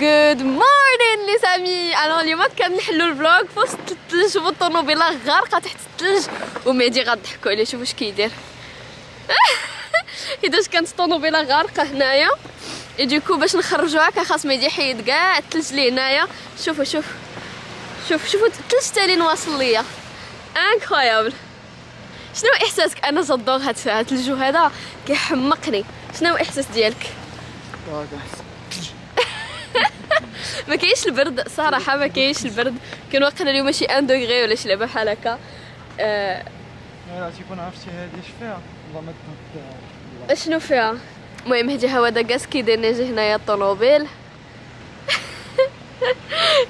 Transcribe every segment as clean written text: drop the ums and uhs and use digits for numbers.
Good morning les amis. Alors اليوم كنحلوا الفلوغ في وسط الثلج والطوموبيله غارقه تحت الثلج ومهدي غضحكوا عليه. شوفوا اش كيدير. حيتاش كانت الطوموبيله غارقه هنايا اي دوكو باش نخرجوها كان خاص مهدي يحيد كاع الثلج اللي هنايا. شوفوا الثلج تالي واصل ليا انكرويابل. شنو احساسك؟ انا جادور هاد الجو هذا كيحمقني. شنو الاحساس ديالك؟ ما كاينش البرد صراحه، ما كاينش البرد. كان واقيلا اليوم شي 1 دوغري ولا شي لعبه بحال هكا. تيكون عرفتي هادي اش فيها والله ما شنو فيها. المهم هادي هوا داكاس كيدير نيجي هنايا الطوموبيل.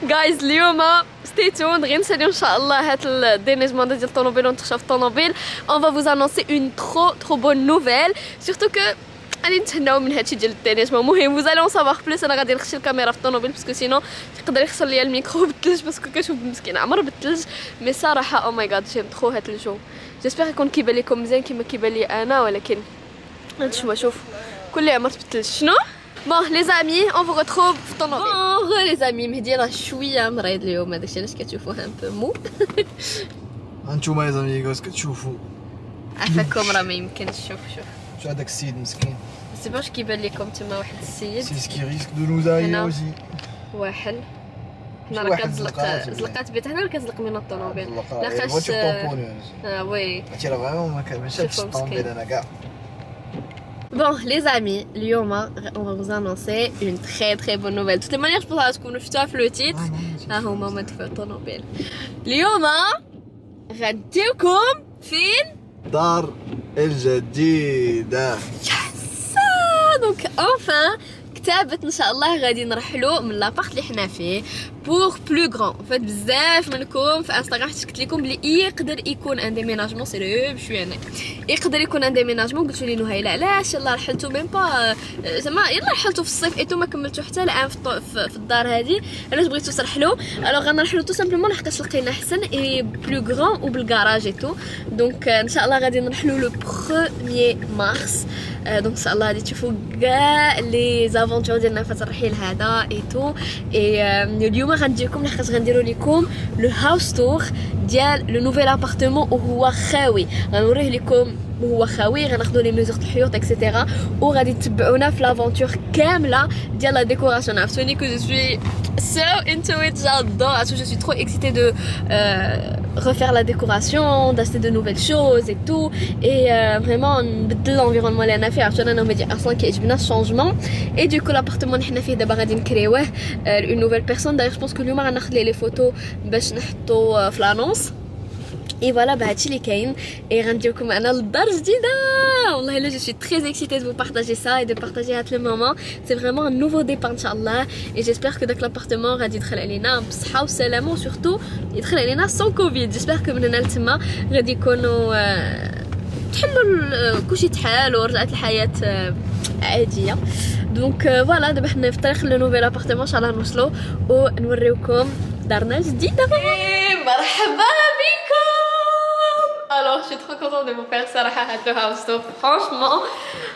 جايز اليوم ستي توند غير نساليو ان شاء الله هاد الدينيجمون ديال الطوموبيل ونتخشى في الطوموبيل. اون فا فوز انونسي اون ترو بون نوفيل سورتو كو غادي نتهناو من هادشي ديال الدينيجمون. المهم فوزالون سافوار بلوس. انا غادي نخشي الكاميرا في الطوموبيل باسكو سينو يقدر يخسر ليا الميكرو بالثلج باسكو كنشوف مسكين عمر بالثلج. مي صراحه او ماي جاد جيم ترو هاد الجو. جيسبر يكون كيبان لكم مزيان كيما كيبان لي انا، ولكن هانتوما شوف كلي عمرت بالثلج. شنو بون لي زامي اون فو ريتروف في الطوموبيل. بون لي زامي مهدي راه شويه مريض اليوم، هذاكشي علاش كتشوفوه ان بو مو. هانتوما يا زاميغوس كتشوفوا عفاكم راه ما يمكنش. شوف شو هذاك السيد مسكين. سي باش كيبان لكم تما واحد السيد سي سكي ريسك دو نوزاي اوزي واحد. حنا راه كتزلق زلقات بيت حنا راه كتزلق من الطوموبيل لاخاطش وي هادشي راه فريمون ما كنمشيش الطوموبيل انا كاع. Bon les amis, اليوم on va vous annoncer une très bonne nouvelle. De toutes les manières je pense تكونوا شفتوها في لو تيتر. ها هما ما دفعوا الطوموبيل. اليوم غنديوكم فين؟ دار الجديدة. دونك enfin كتابت ان شاء الله غادي نرحلوا من لابارت اللي حنا فيه بور بلو غران. فات بزاف منكم في انستغرام حيت قلت لكم بلي يقدر يكون ان ديميناجمون سيريو بشويه انا يقدر يكون ان ديميناجمون. قلتوا لي نهيله علاش يلاه رحلتوا ميم با زعما يلاه رحلتوا في الصيف ايتو ما كملتوا حتى العام في الدار هذه. علاش بغيتوا ترحلوا؟ الوغ غنرحلوا تو سامبلومون لحقاش لقينا احسن اي بلو غران وبالكراج ايتو. دونك ان شاء الله غادي نرحلوا لو 1 مارس. دونك ان شاء الله غادي تشوفوا كاع لي زافونتور ديالنا في الرحيل هذا ايتو. اي اليوم غنديركم لحقاش غنديروا لكم لو هاوس تور ديال لو نوفيل ابارتمون وهو خاوي. غنوريه لكم وهو خاوي، غناخذوا لي ميزور الحيوط اكسيتيرا وغادي تتبعونا في لافونتور كامله ديال لا ديكوراسيون. عرفتوني كو جو سوي so into it, j'adore. Je suis trop excitée de refaire la décoration, d'acheter de nouvelles choses et tout. Et vraiment نبدل l'environnement اللي انا فيه. عرفتوا انا ومدي اصلا كيعجبنا الشونجمون. اي دوكو لابارتمون اللي حنا فيه دابا غادي نكريوه اون نوفيل بيرسون. دايوغ جو بونس كو اليوم غناخذ لي فوتو باش نحطو في لانونس. اي فوالا بهادشي اللي كاين. اي غنديركم انا للدار الجديده. والله الا جو سوي تري اكسيتي دو بارطاجي سا اي دو بارطاجي هاد لو مومون. سي فريمون ان نوفو ديبار ان شاء الله. اي جيسبر كو داك لابارتمون غادي يدخل علينا بصحه وسلامه وسورتو يدخل علينا سون كوفيد. جيسبر كو من هنا لتما غادي يكونوا تحلوا كلشي تحال ورجعت الحياه عاديه. دونك فوالا دابا حنا في الطريق لو نوفيل ابارتمون ان شاء الله نوصلوا ونوريوكم دارنا الجديده. مرحبا بكم. Alors je suis trop contente de vous faire صراحة هاد لو هاوس تور فرانشمون.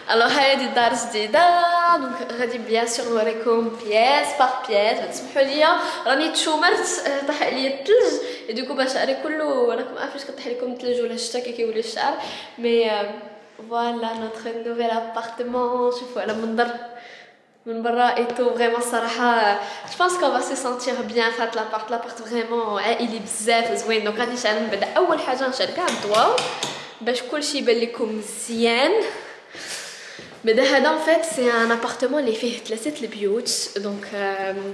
alors هادي الدار الجديدة. دونك غادي بيان سور نوريكم بياس باغ بياس. تسمحوا لي راني تشومرت طاح عليا الثلج دوكو باش شعري كله راكم عارفين كطيح لكم الثلج ولا الشتا كيولي الشعر. مي فوالا نوتر نوفيل ابارتمون. شوفوا على المنظر من برا ايتو فريمون صراحه جو بونس كون فا سي سونتير بيان في هاد لابارت فريمون عائلي بزاف زوين. دونك غادي نشعل من بعد اول حاجه نشعل كاع الضواو باش كلشي يبان لكم مزيان. بعدا هذا ان فيت سي ان ابارتمون اللي فيه 3 البيوت. دونك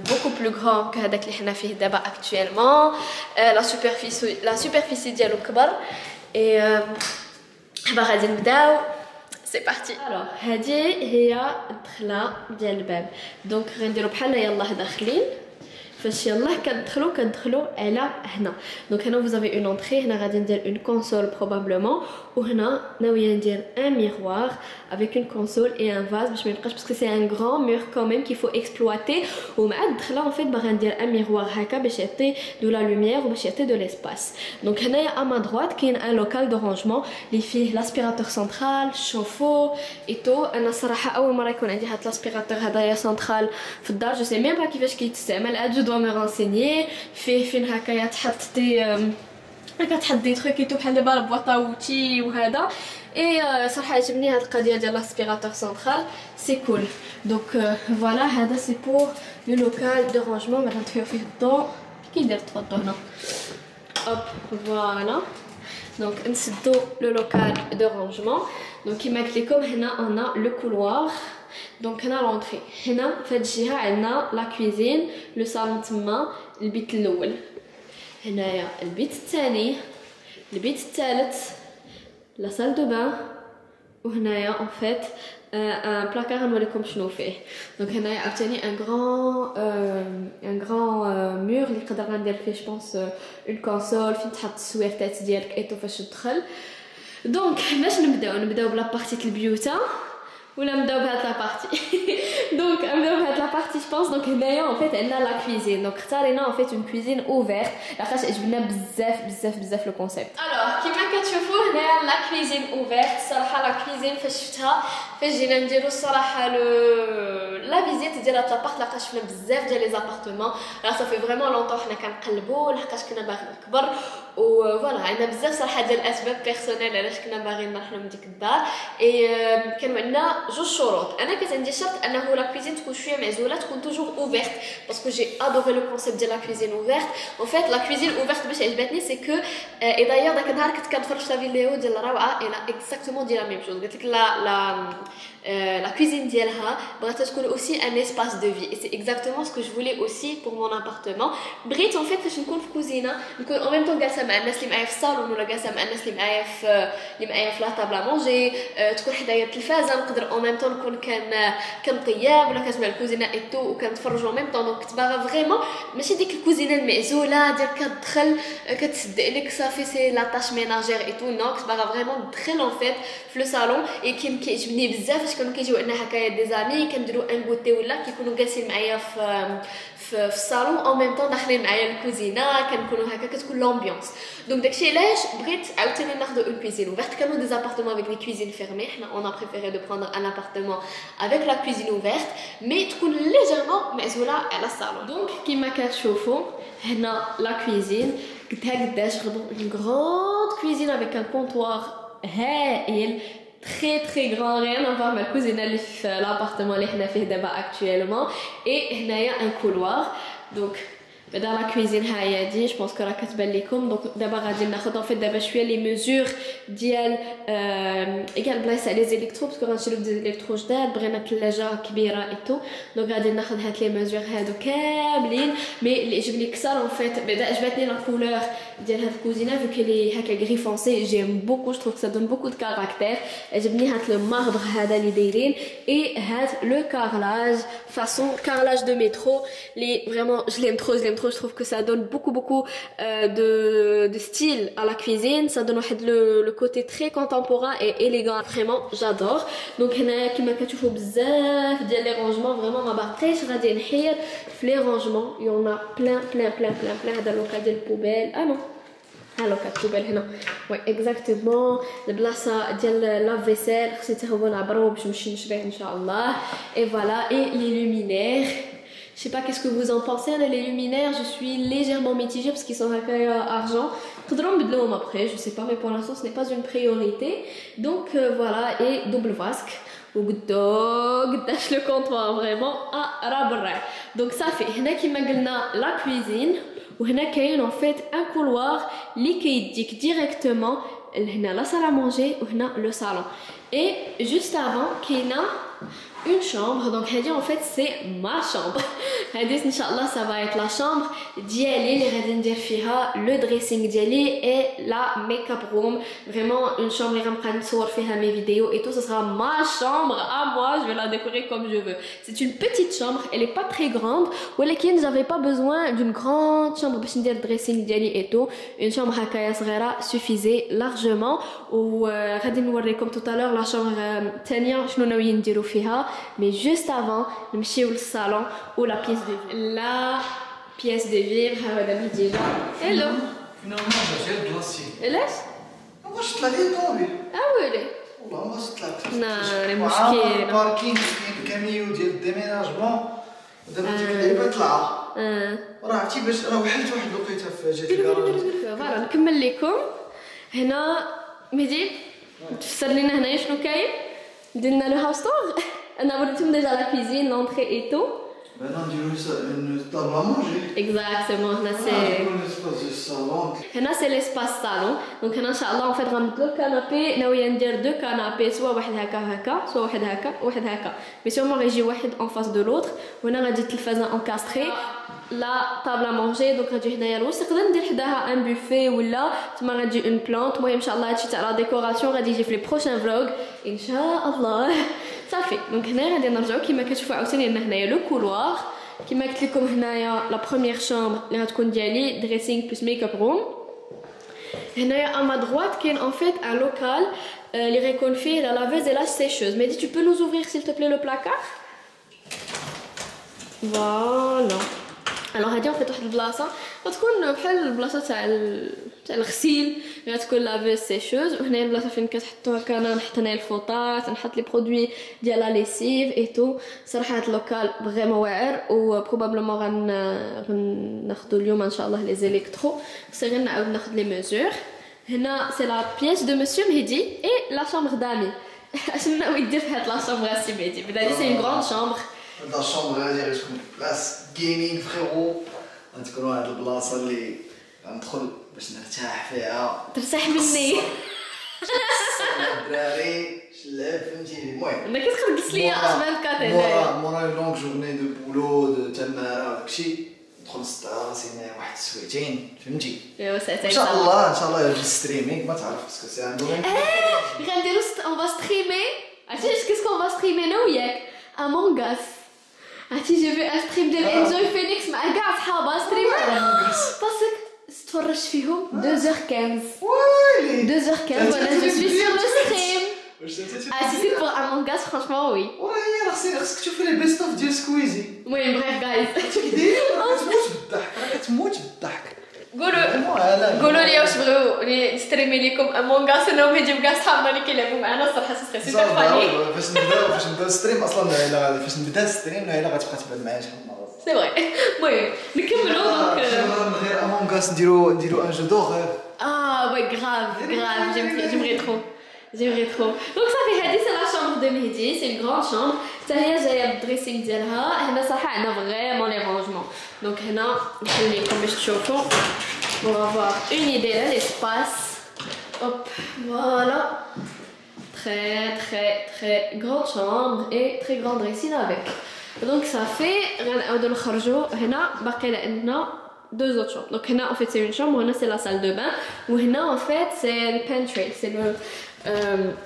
بوكو بلو غران كهذاك اللي حنا فيه دابا اكطويلمون. لا سوبرفيسي ديالو كبر. اي دابا غادي نبداو. سي بارتي. الوغ هادي هي الدخله ديال الباب. دونك غنديرو بحال يلاه داخلين فاش يلاه كندخلوا على هنا. دونك هنا vous avez une entrée. هنا غادي ندير une console probablement. وهنا ناويه ندير un miroir avec une console et un vase باش ما يبقاش parce que c'est un grand mur quand même qu'il faut exploiter. ومع الدخله en fait باغا ندير un miroir هكا باش يعطي de la lumière وباش يعطي de l'espace. دونك هنايا à ma droite كاين un local de rangement اللي فيه l'aspirateur central, chauffe-eau et tout. انا صراحه اول مره يكون عندي هاد l'aspirateur هذايا central في الدار. جو سي ميم با كيفاش كيتستعمل. جو دو مي رانسيني. فيه فين هكايا تحط دي هكا تحط دي تروك ايتو بحال دابا البواطا ووتي وهذا. اي صراحه عجبني هاد القضيه ديال لاسبيراتور سنترال سي كول. دونك فوالا هذا سي بور لو لوكال دو رانجمون. بعدا نطفيو فيه الضوء كيدير تفضلوا هنا اوب فوالا. دونك نسدو لو لوكال دو رانجمون. دونك كيما قلت لكم هنا انا لو كولوار. دونك هنا لونطري. هنا في هاد الجهه عندنا لا كويزين لو صالون تما البيت الاول. هنايا البيت الثاني البيت الثالث لا سال دو بان. وهنايا اون فيت ان بلاكار نوريكم شنو فيه. دونك هنايا عاوتاني ان غران مور اللي نقدر ندير فيه جوبونس اون كونسول فين تحط السويرتات ديالك ايتو فاش تدخل. دونك باش نبداو بلا بارتي البيوتا ولا نبداو بهاد لا بارتي. دونك نبداو بهاد لا بارتي جوبونس. دونك هنايا اون فيت عندنا لا كويزين. دونك اختارينا اون فيت اون كويزين اوفيرت لاخاطش عجبنا بزاف لو كونسيبت. الوغ كيما كتشوفوا هنايا لا كويزين اوفيرت. الصراحه لا كويزين فاش شفتها فاش جينا نديرو الصراحه لا فيزيت ديال هاد لابارت لقاش شفنا بزاف ديال لي زابارتمون. راه صافي فريمون لونطون حنا كنقلبوا لحقاش كنا باغيين نكبر وفوالا عندنا بزاف صراحه ديال الاسباب بيرسونيل علاش كنا باغيين نروحو من ديك الدار. اي كانوا عندنا جوج شروط. انا كانت عندي شرط انه لا كويزين تكون شويه معزوله تكون توجور اوفيرت باسكو جي ادوري لو كونسيبت ديال لا كويزين اوفيرت. اون فيت لا كويزين اوفيرت باش عجبتني سي كو اي دايوغ داك النهار كنت كنتفرج في فيديو ديال روعه الا اكزاكتومون ديال لا ميم شوز. قلت لك la cuisine ديالها بغات تكون aussi un espace de vie et c'est exactement ce que je voulais aussi pour mon appartement. بغيت en fait فاش نكون في كوزينه نكون en même temps جالسه مع الناس اللي معايا في الصالون ولا جالسه مع الناس اللي معايا في لا طابله مونجي. تكون حدايا التلفازه نقدر en même temps نكون كنطيب ولا كنسمع الكوزينه ايتو وكنتفرج en même temps. دونك كنت باغا فريمون ماشي ديك الكوزينه المعزوله ديال كتدخل كتسد عليك صافي سي لا طاش ميناجير ايتو. نو كنت باغا فريمون ندخل en fait في لو صالون. اي كيعجبني بزاف كانوا كيجيو عندنا هكايا دي زامي كنديروا ان غوتي ولا كيكونوا جالسين معايا في الصالون او ميم طون داخلين معايا الكوزينه كنكونوا هكا كتكون لامبيونس. دونك داكشي علاش بغيت عاوتاني ناخذ اون كوزين اوفيرت. كانوا دي ابارتمون افيك لي كوزين فيرمي. حنا اون ا بريفيري دو بروندر ان ابارتمون افيك لا كوزين اوفيرت مي تكون ليجيرمون معزوله على الصالون. دونك كيما كتشوفوا هنا لا كوزين قدها قداش اون غروند كوزين افيك ان كونطوار هائل très grand, rien à voir avec la cuisine de l'appartement اللي حنا فيه دابا actuellement. et هنايا un couloir. donc dans la cuisine هاهي دي جو بونس كو راه كتبان لكم. دونك دابا غادي ناخذ ان فيت دابا شويه لي ميزور ديال كاع البلايص على لي زيليكترو باسكو غنشريو دي زيليكترو جداد. بغينا ثلاجه كبيره ايتو. دونك غادي ناخذ هاد لي ميزور هادو كاملين. مي اللي عجبني كثر ان فيت بعدا عجبتني لا كولور ديال هاد الكوزينه فو كلي هكا غري فونسي. جيم بوكو جو تروف سا دون بوكو دو كاركتير. عجبني هاد لو ماربر هذا اللي دايرين اي هاد لو كارلاج فاصون كارلاج دو مترو اللي فريمون جو ليم ترو je trouve que ça donne beaucoup de style à la cuisine. Ça donne le côté très contemporain et élégant. Vraiment j'adore. donc هنا كما كتشوفوا بزاف ديال لي رونجمون فريمون ما باقيش غادي نحيد في لي رونجمون. يون بلان هذا لوكال ديال البوبيل. نو هالو كتبال هنا وي اكزاكتومون البلاصه ديال لا فيسيل خصني حتى هو نعبرو باش نمشي نشريه ان شاء الله. اي فوالا اي لي لومينير. Je sais pas qu'est-ce que vous en pensez. Les luminaires, je suis légèrement mitigée parce qu'ils sont argent. Faudra me le après, je sais pas, mais pour l'instant ce n'est pas une priorité. Donc voilà, et double vasque. وقداش le comptoir vraiment راه برا. donc ça fait هنا كيما قلنا la cuisine وهنا كاين en fait un couloir اللي كيديك directement هنا la salle à manger وهنا le salon. et juste avant كاينه une chambre. Donc هذه en fait c'est ma chambre. هذه ان شاء الله ça va être la chambre ديالي اللي غادي ندير فيها le dressing ديالي et la make-up room. Vraiment une chambre اللي غنبقى نصور فيها mes vidéos et tout. Ça sera ma chambre à moi. Je vais la décorer comme je veux. C'est une petite chambre. Elle est pas très grande. ولكن j'avais pas besoin d'une grande chambre باش ندير dressing ديالي et tout. Une chambre هكايا صغيرة suffisait largement. وغادي نوريكم tout à l'heure la chambre الثانية شنو ناويين نديرو فيها. Mais juste avant نمشيو للصالون ou la pièce de vivre. La pièce de vivre هذا déjà. Hello. Finalement j'ai le glacier. علاش؟ واش طلع لي الطوموبيل. ويلي. والله ما طلعت. ناري مشكل. الباركينغ كاين كاميو ديال الديميناجمون ودابا ديك اللعيبه طلعها. راه عرفتي باش راه وحلت واحد الوقيته في جهه الكراج. فوالا نكمل لكم. هنا مهدي تفسر لنا هنايا شنو كاين. درنا لو هاوس تور. انا وريتهم ديجا لا كوزين لونطري اي تو. Maintenant, une table à manger. Exactement. هنا c'est l'espace salon. Donc هنا ان شاء الله en fait غنبدلو الكنابي. ناوية ندير دو كنابي سوا واحد هكا سوا واحد هكا وواحد هكا. مي سيغمون غيجي واحد en face de l'autre. وهنا غادي التلفازة انكاستري. لا طابل à manger. دونك غتجي هنايا الوسط. نقدر ندير حداها ان بوفي ولا تما غتجي اون بلانت. المهم ان شاء الله هادشي تاع لا ديكوراسيون غادي يجي في لي بروشين فلوغ ان شاء الله. صافي دونك هنايا غادي نرجعو كيما كتشوفوا عاوتاني لنا هنايا لو كولوار. كما قلت لكم هنايا لا بروميير شامبر اللي غتكون ديالي دريسينغ بلس ميك اب روم. هنايا ا ما دروات كاين ان فيت ان لوكال اللي غيكون فيه لا لافيز اي لا سيشوز. ميدي tu peux nous ouvrir s'il te plaît le placard. Voilà. Alors هادي en fait واحد البلاصه غتكون بحال البلاصه تاع الغسيل. غتكون لافيز سيشوز. وهنايا البلاصه فين كتحطوا هكا انا نحط هنايا الفوطات نحط لي برودوي ديال لا ليسيف اي تو. صراحه هاد اللوكال فريمون واعر و بروبابلمون غناخذوا اليوم ان شاء الله لي زيليكترو. بس غير نعاود ناخذ لي ميزور. هنا سي لا بييس دو مسيو مهدي اي لا شامبر دامي. اشنو ناوي دير في هاد لا شامبر السي مهدي؟ بدا سي اون غراند شامبر. لا شامبر غادي تكون بلاص جيمنج فريرو. غتكون واحد البلاصه اللي غندخل باش نرتاح فيها. ترتاح مني. الدراري شلاب فهمتيني. المهم ما كتخلص ليا اخبار كاتينا. مورا لونغ جورني دو بولو دو تماره داكشي ندخل نصدع راسي هنايا واحد السويتين فهمتي. ايوا ساعتين ان شاء الله يجي ستريمينغ ما تعرف باسكو سي ان دومين. غنديرو اون فا ستريمي. عرفتي كيسكو فا ستريمي انا وياك امونغ اس. عرفتي جو في ان ستريم ديال انجوي فينيكس مع كاع صحابها ستريمر باسك تفرجت فيهم 2h15. ويلي 2h15 وانا جو سوي سور لو ستريم. واش سالتي؟ سي سي بور امونغ اس فرانشمون وي. وراهي خصك تشوفي لي بيست اوف ديال سكويزي. المهم بريف جايز كي داير كتموت بالضحك. راه كتموت بالضحك. قولوا لي واش بغيو نستريمي لكم امونغ اس انا ومهدي وكاع صحابنا اللي كيلعبوا معنا. الصراحه سي سوبر فاني. فاش نبداو ستريم اصلا فاش نبدا الستريم غتبقى تبان معايا شحال من مره. سي فري. المهم نكملوا دونك من غير امونغ اس نديرو ان جو دوغ. وي غراف j'aimerais trop. Donc ça fait هادي سي لا شامبر دو مهدي. سي اون غراند شامبر حتى هي جايه بالدريسينغ ديالها. هنا صراحه عندنا فريمون لي رونجمون. دونك هنا نخليكم باش تشوفوا pour avoir une idée de l'espace. Hop, voilà. Très grande chambre et très grande dressing avec. Donc ça fait غنعاودو نخرجوا. هنا باقي عندنا deux autres chambres. Donc هنا en fait c'est une chambre, هنا c'est la salle de bain, وهنا en fait c'est le pantry, c'est le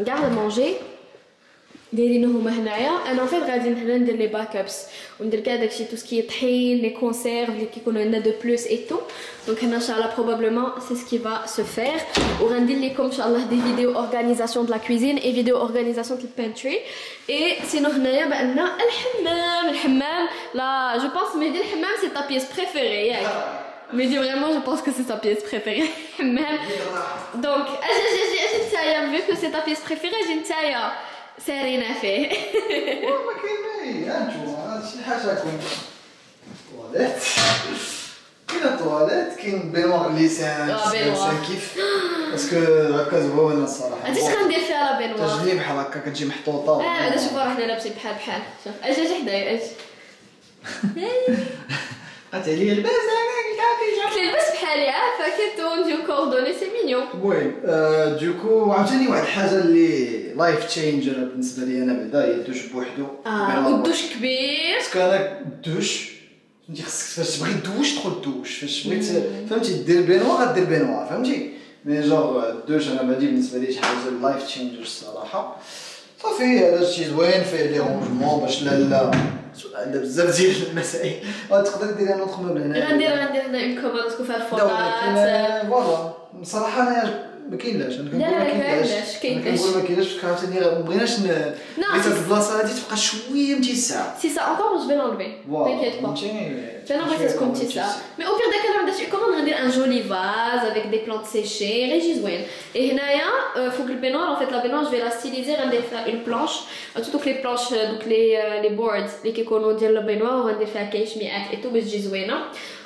garde-manger دايرينه هما هنايا. انا en fait غادي هنا ندير لي باك ابس وندير كاع داكشي تو سكي طحين لي كونسيرف اللي كيكونوا عندنا دو بلوس اي تو. دونك هنا ان شاء الله بروبابلمون سي سكي فا سو فير. وغندير لكم ان شاء الله دي فيديو اورغانيزاسيون دو لا كويزين اي فيديو اورغانيزاسيون دو البانتري. اي سينو هنايا بان الحمام لا جو بونس مهدي الحمام سي تا بيس بريفيري ياك. Mais dis vraiment, je pense que c'est sa pièce préférée. Même. Donc, j'ai Taya, vu que c'est ta pièce préférée, j'ai Taya. C'est rien à faire. ما كاين انتو شي حاجه كاين طواليت. كاين طواليت كاين بينوار اللي سان كيف باسكو هكا زوينه الصراحه. انت شحال ندير فيها لا بينوار؟ تجي بحال هكا كتجي محطوطه. هذا شوف راه حنا لابسين بحال شوف اجي حدايا اجي. قالت عليا الباس هكاك قلت لي البس بحال allez, فكيتو نديو كوردوني سي مينيون. وي دوكو عاوتاني واحد الحاجه اللي لايف تشينجر بالنسبه لي انا بعدا هي الدوش بوحدو. والدوش كبير. باسكو انا الدوش فهمتي خصك فاش تبغي دوش تدخل دوش فاش بغيت فهمتي دير بينوا غدير بينوا فهمتي مي جونغ الدوش انا بعدي بالنسبه لي شي حاجه لايف تشينجر الصراحه صافي هذا شي زوين فيه لي رونجمون باش لا عندها بزاف ديال المسائل تقدر ديري ان اوتر موبل هنا غندير هنا اون كوموند تكون فيها الفوطات فوالا بصراحه انا ما كاينلاش انا كنقول ما كاينلاش باسكو عاوتاني ما بغيناش بغيت هاد البلاصه هادي تبقى شويه متيسعه سي سا انكور جو في l'enlever t'inquiète pas انا بغيت تكون متيسعه مي او بير داك انا عندها شي كوموند غندير ان جولي فاز افيك دي بلانت سيشي غير يجي زوين اي هنايا فوق البينوار ان فيت لا بينوار جو في لا ستيليزي غندير فيها اون بلانش دوك لي بلانش دوك لي بوردز اللي كيكونوا ديال البينوار وغندير فيها كيشميعات اي تو باش تجي زوينه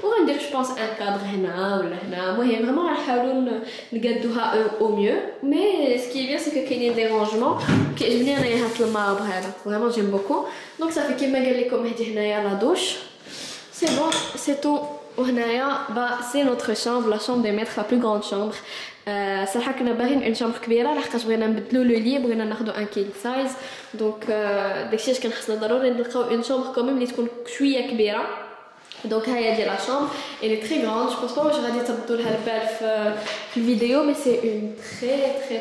وغندير جو بونس ان كادر هنا ولا هنا المهم فريمون غنحاولوا نقادوها او ميو مي سكي بيان سي كو كاينين دي رونجمون كيعجبني انايا هاد الماربر هذا فريمون جيم بوكو دونك صافي كيما قال لكم هادي هنايا لا دوش سي بون سي تو وهنايا سي نوتر شامبر لا شامبر دي ميتر لا بلو غراند شامبر صراحه كنا باغيين اون شامبر كبيره لحقاش بغينا نبدلو لو لي بغينا ناخدو ان كينغ سايز دونك داكشي اش كان خصنا ضروري نلقاو اون شامبر كوميم اللي تكون شويه كبيره دونك هاهي ديال لا شامبر elle est très grande je pense pas واش غادي تردوا لها البال في الفيديو مي سي اون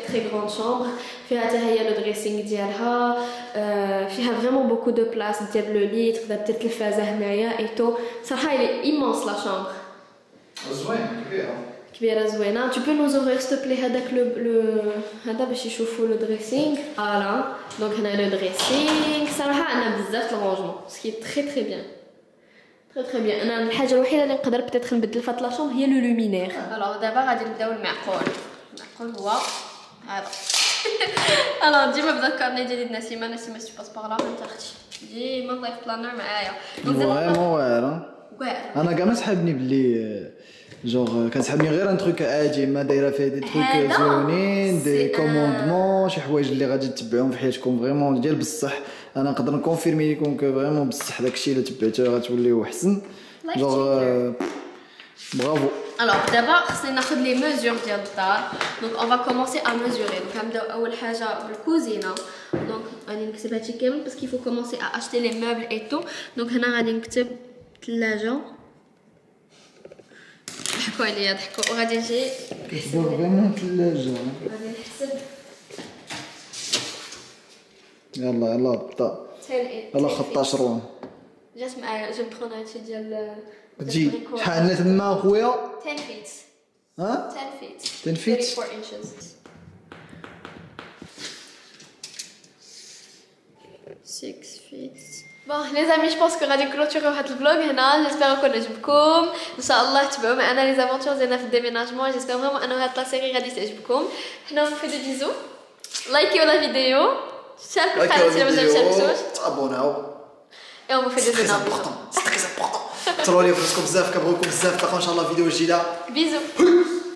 très grande chambre فيها حتى هي لو دريسينغ ديالها فيها فريمون بوكو دو بلاص ديال لو لي تقدر دير تلفازه هنايا اي تو صراحه elle est immense la chambre زوين كبيره زوينه tu peux nous ouvrir s'il te plaît هذاك لو هذا باش يشوفوا لو دريسينغ فوالا دونك هنا لو دريسينغ صراحه عندنا بزاف د الرونجمون سكي très bien très bien انا الحاجه الوحيده اللي نقدر بتيت نبدل في لا شومبر هي لو لومينير الوغ دابا غادي نبداو المعقول هو هذا انا ديما بدا الكارني ديالي نسيمه سي باس باغ لا انت اختي ديما لايف بلانر معايا فريمون واعره انا كاع ما سحبني بلي جونغ كتسحبني غير ان تروك عادي ما دايره فيه دي تروك زوينين دي كوموندمون شي حوايج اللي غادي تتبعوهم في حياتكم فريمون ديال بصح انا نقدر نكونفيرمي لكم كو فريمون بصح داكشي الا تبعتوه غتوليو احسن جونغ برافو الوغ دابا خصني ناخذ لي ميزور ديال الدار دونك اون فا كومونسي ا ميزوري دونك غنبداو اول حاجه بالكوزينه دونك غادي نكتب هادشي كامل باسكو يفو كومونسي ا اشتي لي موبل اي تو دونك هنا غادي نكتب ثلاجه ضحكوا عليا ضحكوا وغادي نجي كتبوا فريمون ثلاجه غادي نحسب يلا بدا يلا خط شروان جات معايا جو نبخون هادشي ديال تجي شحال عندنا تما خويا 10 فيت ها 10 فيت 10 فيت 34 inches 6 فيت بون لي زامي جو بونس كو غادي نكلوتوريو هاد الفلوغ هنا جيسبر يكون عجبكم ان شاء الله تبعوا معنا لي زافونتور ديالنا في الديميناجمون جيسبر فريمون انه هاد لا سيري غادي تعجبكم حنا نفو دي بيزو لايكيو لا فيديو شاركوا القناه الا مازال مشاركتوش تابوناو اي اون فو دي بيزو سي تري امبورطون ترولي فراسكم بزاف كنبغيكم بزاف تلقاو ان شاء الله فيديو جديده بيزو